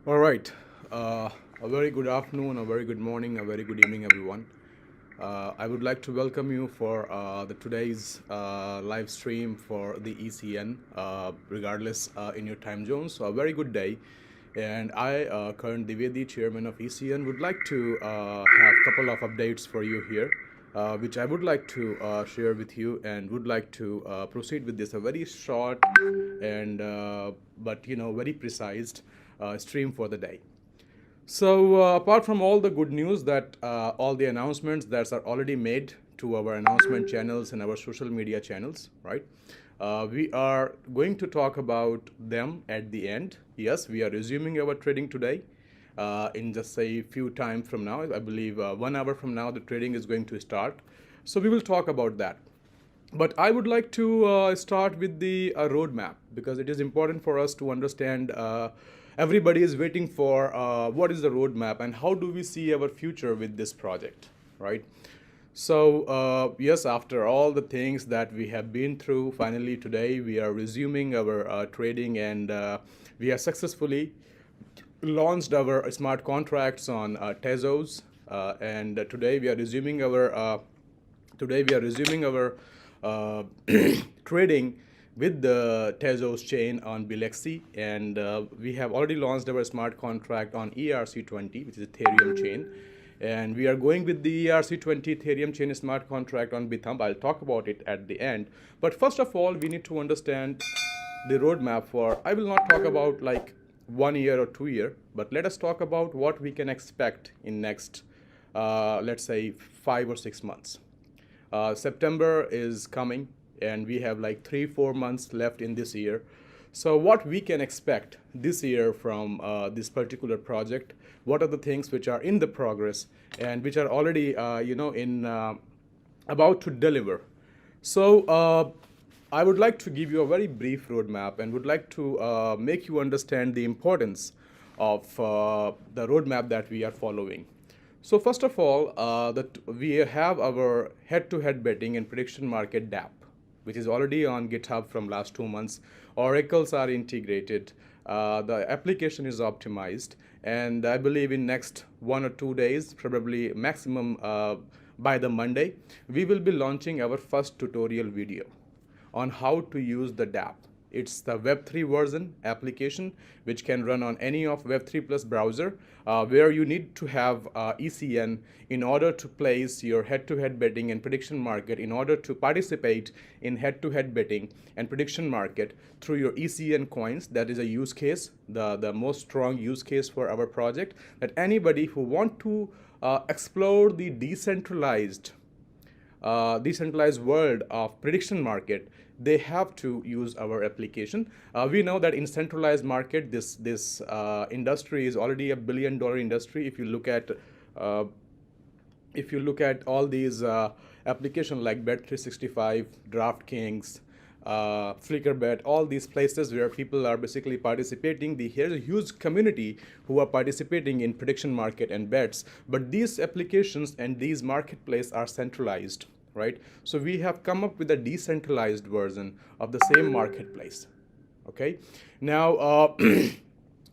All right. A very good afternoon, a very good morning, a very good evening, everyone. I would like to welcome you for the today's live stream for the ECN, regardless in your time zone. So a very good day, and I, Karan Divedi, chairman of ECN, would like to have a couple of updates for you here, which I would like to share with you, and would like to proceed with this a very short and but very precise stream for the day. So, apart from all the good news that all the announcements that are already made to our announcement channels and our social media channels, right? We are going to talk about them at the end. Yes, we are resuming our trading today. In just a few time from now, I believe 1 hour from now, the trading is going to start. So we will talk about that. But I would like to start with the roadmap because it is important for us to understand. Everybody is waiting for what is the roadmap and how do we see our future with this project, right? So, yes, after all the things that we have been through, finally today we are resuming our trading and we are successfully launched our smart contracts on Tezos. And today we are resuming our uh, trading with the Tezos chain on Bilexi, and we have already launched our smart contract on ERC20, which is Ethereum chain, and we are going with the ERC20 Ethereum chain smart contract on Bithumb. I'll talk about it at the end, but first of all, we need to understand the roadmap for. I will not talk about like 1 year or 2 year, but let us talk about what we can expect in next, let's say, 5 or 6 months. September is coming, and we have like 3 4 months left in this year. So, what we can expect this year from this particular project? What are the things which are in the progress and which are already, in about to deliver? So, I would like to give you a very brief roadmap and would like to make you understand the importance of the roadmap that we are following. So first of all, that we have our head-to-head betting and prediction market DApp, which is already on GitHub from last 2 months. Oracles are integrated. The application is optimized, and I believe in next 1 or 2 days, probably maximum by the Monday, we will be launching our first tutorial video on how to use the DApp. It's the Web3 version application which can run on any of Web3 Plus browser, where you need to have ECN in order to place your head-to-head betting and prediction market, in order to participate in head-to-head betting and prediction market through your ECN coins. That is a use case, the most strong use case for our project, that anybody who want to explore the decentralized world of prediction market, they have to use our application. We know that in centralized market, this industry is already $1 billion industry. Uh, if you look at all these applications like Bet365, DraftKings, FlickerBet, all these places where people are basically participating. Here's a huge community who are participating in prediction market and bets. But these applications and these marketplaces are centralized, right? So we have come up with a decentralized version of the same marketplace. Okay, now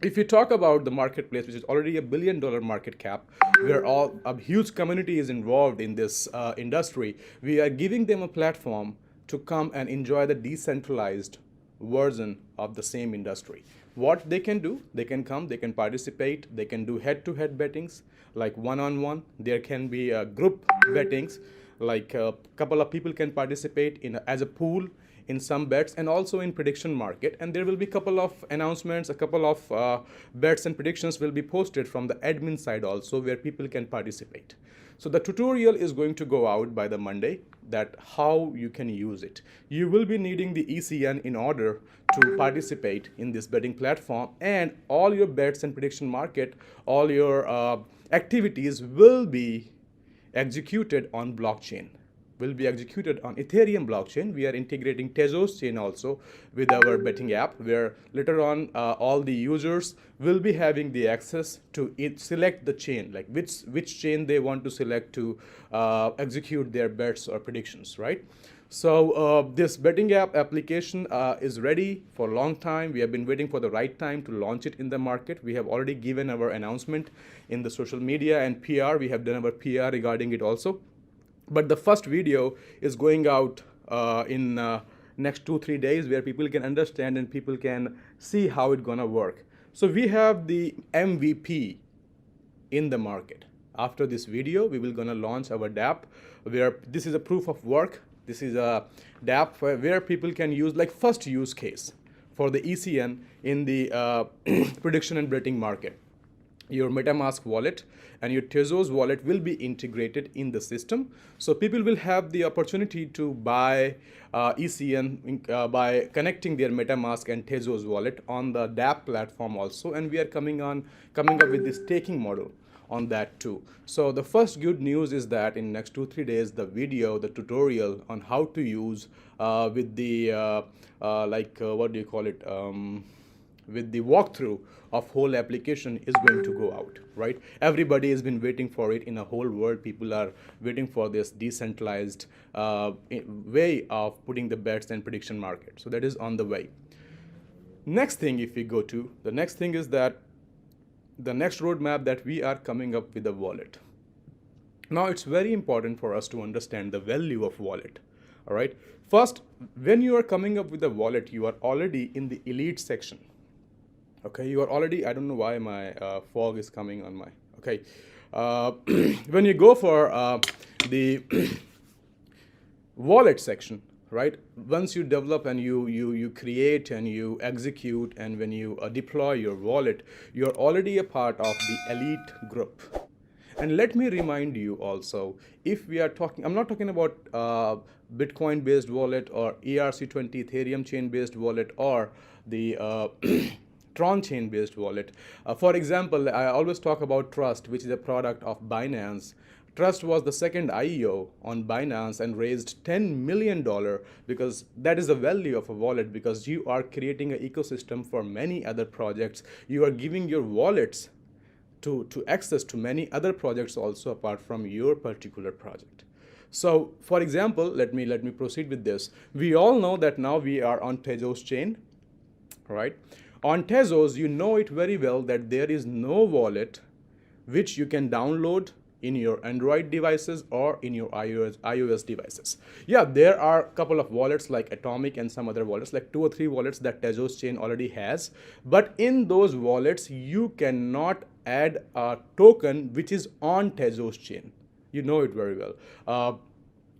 if you talk about the marketplace, which is already $1 billion market cap, where all a huge community is involved in this industry, we are giving them a platform to come and enjoy the decentralized version of the same industry. What they can do, they can come, they can participate, they can do head-to-head bettings like one-on-one. There can be group bettings, like a couple of people can participate in as a pool in some bets and also in prediction market, and there will be a couple of announcements, a couple of bets and predictions will be posted from the admin side also, where people can participate. So the tutorial is going to go out by the Monday, that how you can use it. You will be needing the ECN in order to participate in this betting platform, and all your bets and prediction market, all your activities will be executed on blockchain, will be executed on Ethereum blockchain. We are integrating Tezos chain also with our betting app, where later on all the users will be having the access to select the chain, like which chain they want to select to execute their bets or predictions, right? So this betting app application is ready for a long time. We have been waiting for the right time to launch it in the market. We have already given our announcement in the social media and PR. We have done our PR regarding it also. But the first video is going out in next 2-3 days, where people can understand and people can see how it's gonna work. So we have the MVP in the market. After this video, we will gonna launch our DApp, where this is a proof of work. This is a DApp where people can use, like, first use case for the ECN in the prediction and betting market. Your MetaMask wallet and your Tezos wallet will be integrated in the system. So people will have the opportunity to buy ECN by connecting their MetaMask and Tezos wallet on the DApp platform also. And we are coming up with this staking model on that too. So the first good news is that in next 2-3 days, the video, the tutorial on how to use with the what do you call it? With the walkthrough of whole application is going to go out, right? Everybody has been waiting for it in the whole world. People are waiting for this decentralized way of putting the bets and prediction market. So that is on the way. Next thing, if we go to, the next thing is that the next roadmap that we are coming up with a wallet. Now it's very important for us to understand the value of wallet, all right? First, when you are coming up with a wallet, you are already in the elite section. Okay, you are already, I don't know why my fog is coming on my, okay. When you go for the wallet section, right? Once you develop and you create and you execute, and when you deploy your wallet, you're already a part of the elite group. And let me remind you also, if we are talking, I'm not talking about Bitcoin based wallet or ERC20 Ethereum chain based wallet or the Tron chain based wallet. For example, I always talk about Trust, which is a product of Binance. Trust was the second IEO on Binance and raised $10 million, because that is the value of a wallet, because you are creating an ecosystem for many other projects. You are giving your wallets to access to many other projects also apart from your particular project. So for example, let me proceed with this. We all know that now we are on Tezos chain, right? On Tezos, you know it very well that there is no wallet which you can download in your Android devices or in your iOS devices. Yeah, there are a couple of wallets like Atomic and some other wallets, like 2 or 3 wallets that Tezos chain already has. But in those wallets, you cannot add a token which is on Tezos chain. You know it very well.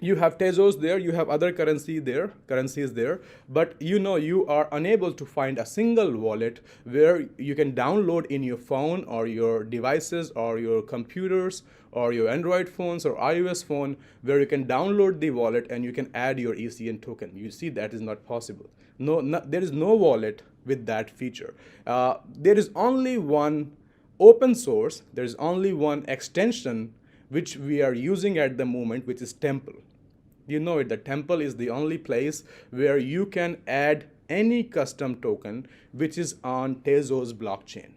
You have Tezos there, you have other currencies there, but you know you are unable to find a single wallet where you can download in your phone or your devices or your computers or your Android phones or iOS phone, where you can download the wallet and you can add your ECN token. You see, that is not possible. There is no wallet with that feature. There is only one open source, there is only one extension which we are using at the moment, which is Temple. You know it, the Temple is the only place where you can add any custom token which is on Tezos blockchain,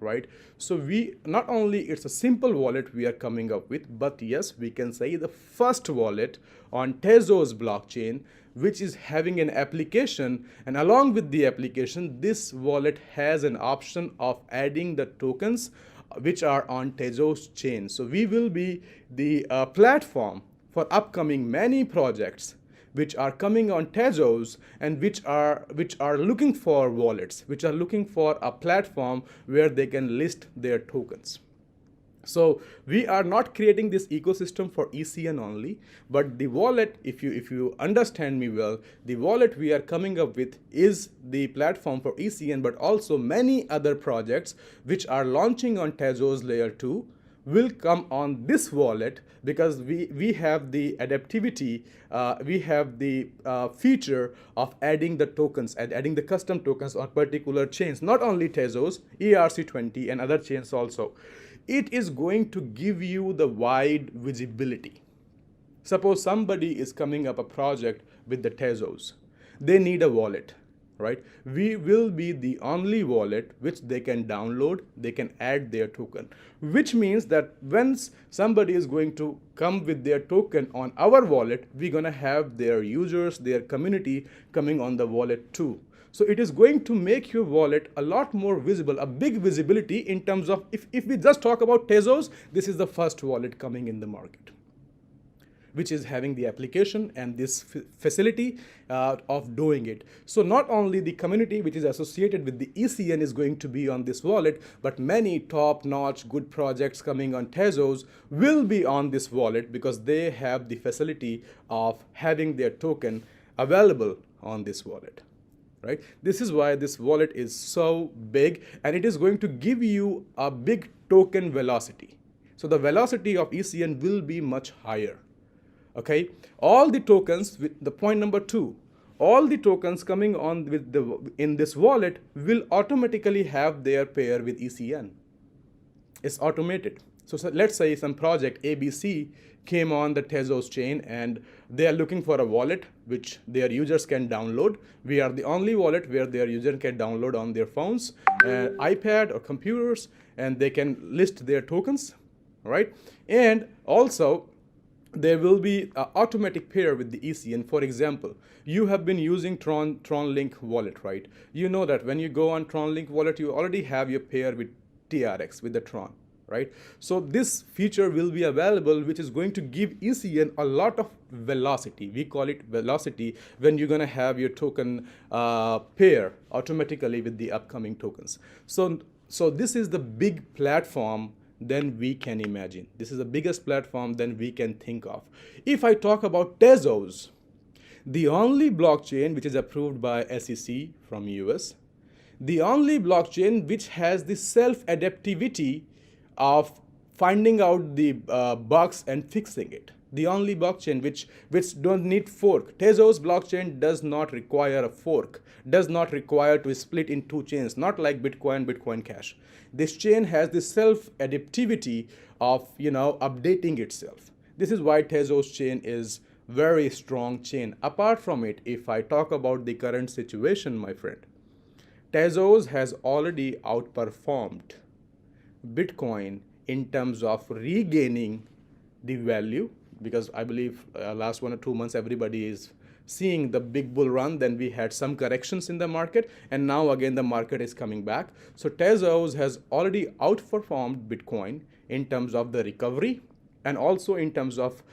right? So we, not only it's a simple wallet we are coming up with, but yes, we can say the first wallet on Tezos blockchain which is having an application, and along with the application, this wallet has an option of adding the tokens which are on Tezos chain. So we will be the platform for upcoming many projects which are coming on Tezos and which are looking for wallets, which are looking for a platform where they can list their tokens. So we are not creating this ecosystem for ECN only, but the wallet, if you understand me well, the wallet we are coming up with is the platform for ECN, but also many other projects which are launching on Tezos layer 2 will come on this wallet, because we have the adaptivity, we have the feature of adding the tokens and adding the custom tokens on particular chains, not only Tezos, ERC20 and other chains also. It is going to give you the wide visibility. Suppose somebody is coming up a project with the Tezos. They need a wallet. right? We will be the only wallet which they can download, they can add their token, which means that once somebody is going to come with their token on our wallet, we're going to have their users, their community coming on the wallet too. So it is going to make your wallet a lot more visible, a big visibility in terms of, if we just talk about Tezos, this is the first wallet coming in the market, which is having the application and this facility of doing it. So not only the community which is associated with the ECN is going to be on this wallet, but many top-notch good projects coming on Tezos will be on this wallet because they have the facility of having their token available on this wallet. Right? This is why this wallet is so big, and it is going to give you a big token velocity. So the velocity of ECN will be much higher. Okay, all the tokens, with the point number 2, all the tokens coming on with in this wallet will automatically have their pair with ECN. It's automated. So let's say some project ABC came on the Tezos chain and they are looking for a wallet which their users can download. We are the only wallet where their user can download on their phones, iPad or computers, and they can list their tokens, right? And also there will be an automatic pair with the ECN. For example, you have been using TronLink wallet, right? You know that when you go on TronLink wallet, you already have your pair with TRX, with the Tron, right? So this feature will be available, which is going to give ECN a lot of velocity. We call it velocity when you're going to have your token pair automatically with the upcoming tokens. So this is the big platform than we can imagine. This is the biggest platform than we can think of. If I talk about Tezos, the only blockchain which is approved by SEC from US, the only blockchain which has the self-adaptivity of finding out the bugs and fixing it. The only blockchain which don't need fork. Tezos blockchain does not require a fork, does not require to split in two chains, not like Bitcoin Cash. This chain has the self-adaptivity of, updating itself. This is why Tezos chain is very strong chain. Apart from it, if I talk about the current situation, my friend, Tezos has already outperformed Bitcoin in terms of regaining the value, because I believe last 1 or 2 months everybody is seeing the big bull run. Then we had some corrections in the market, and now again the market is coming back. So Tezos has already outperformed Bitcoin in terms of the recovery and also in terms of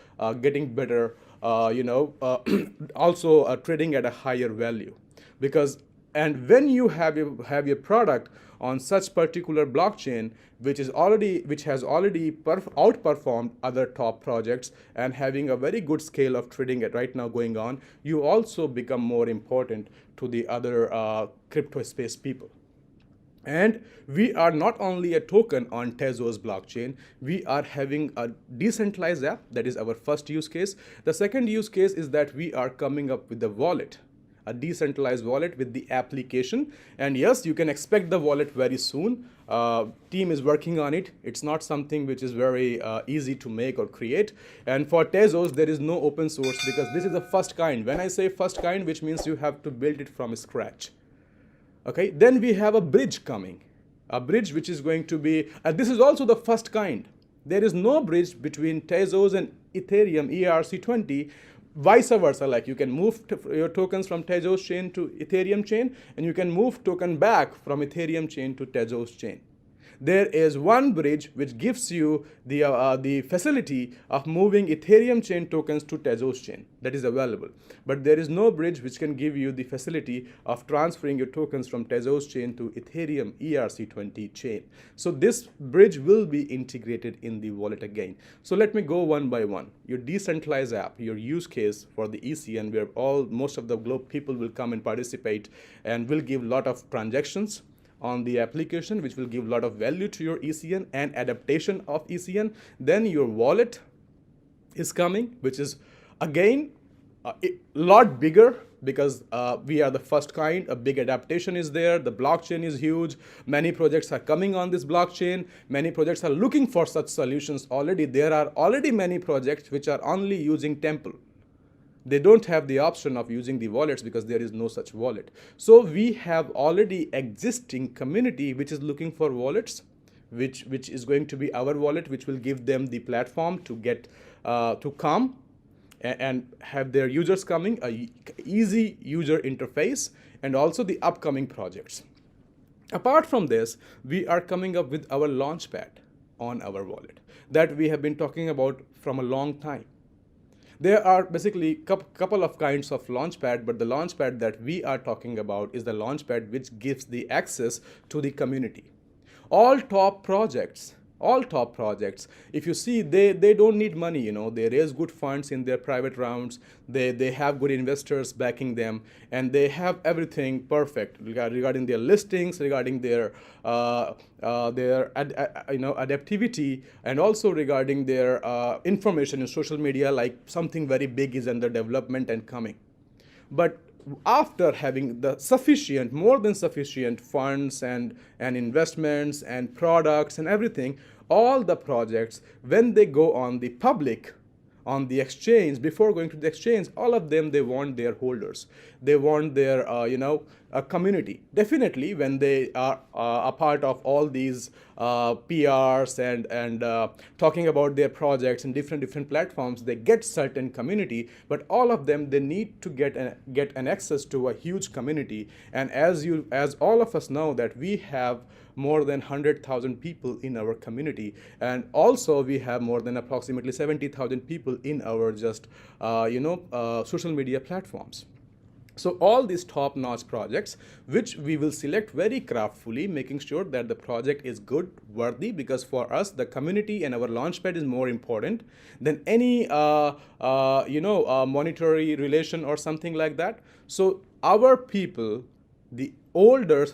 getting better, also trading at a higher value. And when you have your product on such particular blockchain, which has already outperformed other top projects and having a very good scale of trading right now going on, you also become more important to the other crypto space people. And we are not only a token on Tezos blockchain, we are having a decentralized app. That is our first use case. The second use case is that we are coming up with a wallet, a decentralized wallet with the application. And yes, you can expect the wallet very soon. Team is working on it. It's not something which is very easy to make or create. And for Tezos, there is no open source because this is the first kind. When I say first kind, which means you have to build it from scratch. Okay, then we have a bridge coming. A bridge which is going to be, this is also the first kind. There is no bridge between Tezos and Ethereum ERC20. Vice versa, like you can move your tokens from Tezos chain to Ethereum chain, and you can move token back from Ethereum chain to Tezos chain. There is one bridge which gives you the facility of moving Ethereum chain tokens to Tezos chain. That is available. But there is no bridge which can give you the facility of transferring your tokens from Tezos chain to Ethereum ERC20 chain. So this bridge will be integrated in the wallet again. So let me go one by one. Your decentralized app, your use case for the ECN, where most of the globe people will come and participate and will give a lot of transactions on the application, which will give a lot of value to your ECN and adaptation of ECN. Then your wallet is coming, which is again a lot bigger because we are the first kind. A big adaptation is there. The blockchain is huge. Many projects are coming on this blockchain. Many projects are looking for such solutions already. There are already many projects which are only using Temple. They don't have the option of using the wallets because there is no such wallet. So we have already existing community which is looking for wallets, which is going to be our wallet, which will give them the platform to get to come and have their users coming, a easy user interface, and also the upcoming projects. Apart from this, we are coming up with our launchpad on our wallet that we have been talking about from a long time. There are basically couple of kinds of launchpad, but the launchpad that we are talking about is the launchpad which gives the access to the community. All top projects, if you see, they don't need money, they raise good funds in their private rounds, they have good investors backing them, and they have everything perfect regarding their listings, regarding their adaptivity, and also regarding their information in social media, like something very big is under development and coming. But after having the sufficient, more than sufficient funds and investments and products and everything, all the projects, when they go on the public, on the exchange, before going to the exchange, all of them, they want their holders. They want their, a community. Definitely, when they are a part of all these PRs and talking about their projects in different platforms, they get certain community. But all of them, they need to get an access to a huge community. And as all of us know, that we have more than 100,000 people in our community, and also we have more than approximately 70,000 people in our just social media platforms. So all these top-notch projects, which we will select very craftfully, making sure that the project is good, worthy, because for us, the community and our launchpad is more important than any monetary relation or something like that. So our people, the holders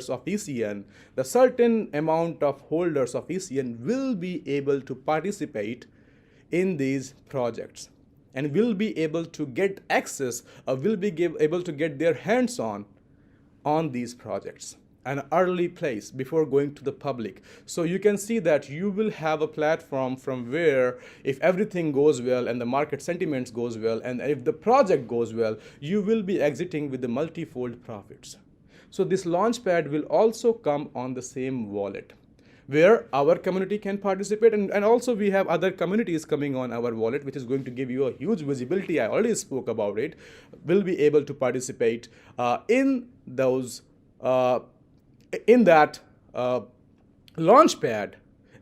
of ECN, the certain amount of holders of ECN will be able to participate in these projects and will be able to get access, will be able to get their hands on these projects, an early place before going to the public. So you can see that you will have a platform from where, if everything goes well and the market sentiments goes well, and if the project goes well, you will be exiting with the multifold profits. So this launchpad will also come on the same wallet, where our community can participate, and also we have other communities coming on our wallet, which is going to give you a huge visibility. I already spoke about it. Will be able to participate in those in that launchpad.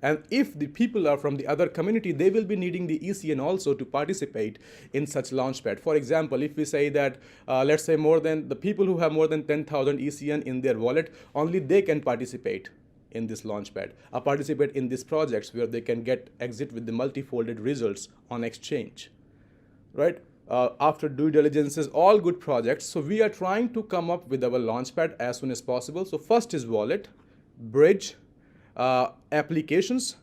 And if the people are from the other community, they will be needing the ECN also to participate in such launchpad. For example, if we say that, let's say more than the people who have more than 10,000 ECN in their wallet, only they can participate in this launchpad, participate in these projects where they can exit with the multi-folded results on exchange, right? After due diligences, all good projects. So we are trying to come up with our launchpad as soon as possible. So first is wallet, bridge, applications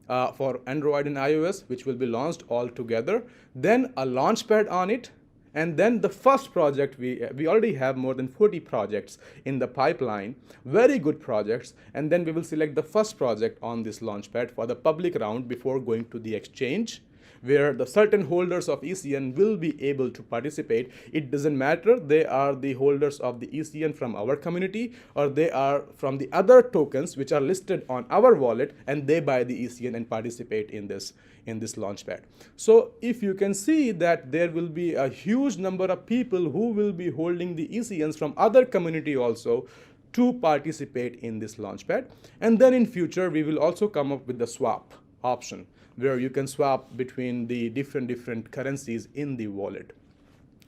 for Android and iOS, which will be launched all together, then a launchpad on it, and then the first project. We already have more than 40 projects in the pipeline, very good projects, and then we will select the first project on this launchpad for the public round before going to the exchange, where the certain holders of ECN will be able to participate. It doesn't matter they are the holders of the ECN from our community or they are from the other tokens which are listed on our wallet, and they buy the ECN and participate in this launchpad. So if you can see that there will be a huge number of people who will be holding the ECNs from other community also to participate in this launchpad. And then in future, we will also come up with the swap option, where you can swap between the different currencies in the wallet.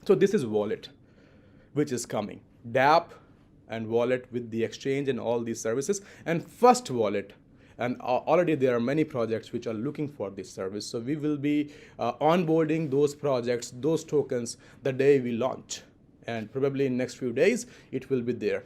So this is wallet, which is coming. dApp and wallet with the exchange and all these services, and first wallet. And already there are many projects which are looking for this service. So we will be onboarding those projects, those tokens, the day we launch. And probably in next few days, it will be there.